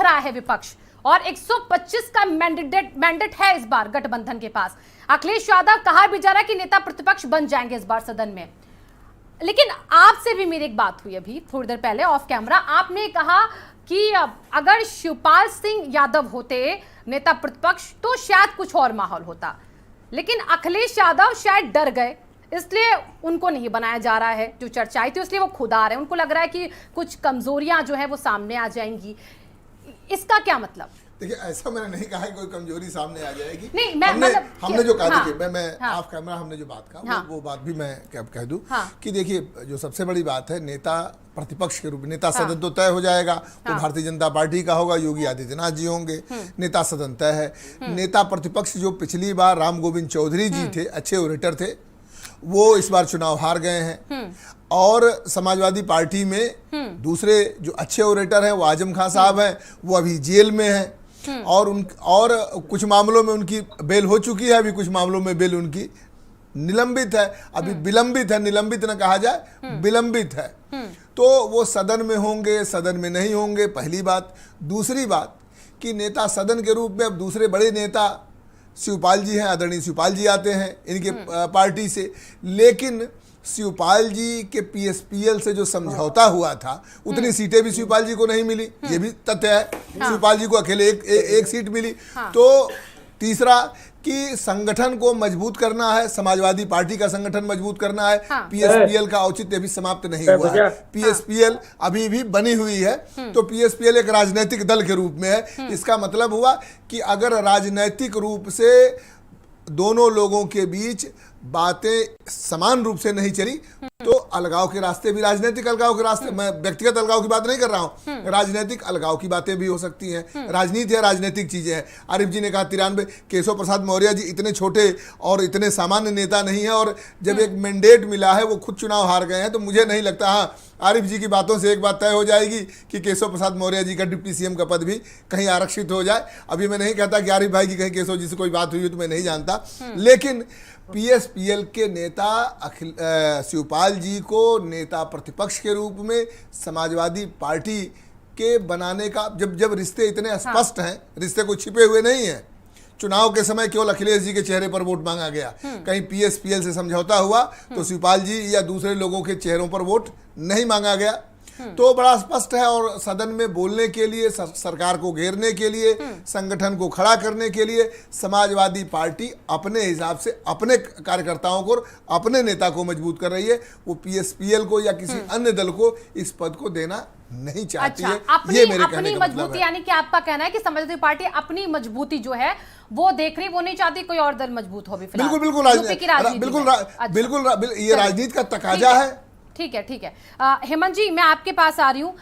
रहा है विपक्ष और 125 का मैंडेट है इस बार गठबंधन के पास। अखिलेश यादव कहा भी जा रहा है कि नेता प्रतिपक्ष बन जाएंगे इस बार सदन में। लेकिन आपसे भी मेरी एक बात हुई अभी थोड़ी देर पहले ऑफ कैमरा, आपने कहा कि अगर शिवपाल सिंह यादव होते नेता प्रतिपक्ष तो शायद कुछ और माहौल होता, लेकिन अखिलेश यादव शायद डर गए इसलिए उनको नहीं बनाया जा रहा है। जो चर्चा आई थी इसलिए वो खुद आ रहे हैं, उनको लग रहा है कि कुछ कमजोरियां जो है वो सामने आ जाएंगी। इसका क्या मतलब? देखिए, ऐसा मैंने नहीं कहा है कोई कमजोरी सामने आ जाएगी। नहीं, हमने जो कहा, हाँ, देखिए मैं हाँ, ऑफ कैमरा हमने जो बात कहा, हाँ, वो बात भी मैं कह दूं, हाँ, कि देखिए जो सबसे बड़ी बात है, नेता प्रतिपक्ष के रूप में नेता हाँ, सदन तो तय हो जाएगा, वो हाँ, भारतीय जनता पार्टी का होगा, योगी आदित्यनाथ जी होंगे, नेता सदन तय है। नेता प्रतिपक्ष जो पिछली बार राम गोविंद चौधरी जी थे, अच्छे ओरेटर थे, वो इस बार चुनाव हार गए हैं। और समाजवादी पार्टी में दूसरे जो अच्छे ओरेटर हैं वो आजम खान साहब हैं, वो अभी जेल में हैं और कुछ मामलों में उनकी बेल हो चुकी है, अभी कुछ मामलों में बेल उनकी निलंबित है, अभी विलंबित है, निलंबित न कहा जाए, विलंबित है। तो वो सदन में होंगे, सदन में नहीं होंगे, पहली बात। दूसरी बात कि नेता सदन के रूप में अब दूसरे बड़े नेता शिवपाल जी हैं, आदरणीय शिवपाल जी आते हैं इनके पार्टी से, लेकिन शिवपाल जी के पीएसपीएल से जो समझौता हुआ था उतनी सीटें भी शिवपाल जी को नहीं मिली, ये भी तथ्य है। शिवपाल जी को अकेले एक सीट मिली। तो तीसरा कि संगठन को मजबूत करना है, समाजवादी पार्टी का संगठन मजबूत करना है। पीएसपीएल का औचित्य अभी समाप्त नहीं हुआ है, पीएसपीएल अभी भी बनी हुई है। तो पीएसपीएल एक राजनीतिक दल के रूप में है। इसका मतलब हुआ कि अगर राजनीतिक रूप से दोनों लोगों के बीच बातें समान रूप से नहीं चली तो अलगाव के रास्ते भी, राजनीतिक अलगाव के रास्ते, मैं व्यक्तिगत अलगाव की बात नहीं कर रहा हूं, राजनीतिक अलगाव की बातें भी हो सकती हैं। राजनीति है, राजनीतिक चीजें हैं। आरिफ जी ने कहा 93, केशव प्रसाद मौर्य जी इतने छोटे और इतने सामान्य नेता नहीं है, और जब एक मैंडेट मिला है वो खुद चुनाव हार गए हैं, तो मुझे नहीं लगता, हाँ आरिफ जी की बातों से एक बात तय हो जाएगी कि केशव प्रसाद मौर्य जी का डिप्टी सीएम का पद भी कहीं आरक्षित हो जाए। अभी मैं नहीं कहता कि आरिफ भाई की कहीं केशव जी से कोई बात हुई है, तो मैं नहीं जानता, लेकिन पीएसपीएल के नेता शिवपाल जी को नेता प्रतिपक्ष के रूप में समाजवादी पार्टी के बनाने का, जब रिश्ते इतने स्पष्ट हैं, रिश्ते कोई छिपे हुए नहीं हैं। चुनाव के समय केवल अखिलेश जी के चेहरे पर वोट मांगा गया, कहीं पीएसपीएल से समझौता हुआ तो शिवपाल जी या दूसरे लोगों के चेहरों पर वोट नहीं मांगा गया। तो बड़ा स्पष्ट है, और सदन में बोलने के लिए, सरकार को घेरने के लिए, संगठन को खड़ा करने के लिए समाजवादी पार्टी अपने हिसाब से अपने कार्यकर्ताओं को, अपने नेता को मजबूत कर रही है। वो पीएसपीएल को या किसी अन्य दल को इस पद को देना नहीं चाहती है। ये मेरे कहने का मतलब है। यानी कि आपका कहना है कि समाजवादी पार्टी अपनी मजबूती जो है वो देख रही, वो नहीं चाहती कोई और दल मजबूत हो भी। बिल्कुल बिल्कुल, ये राजनीति का तकाजा है। ठीक है हेमंत जी, मैं आपके पास आ रही हूँ।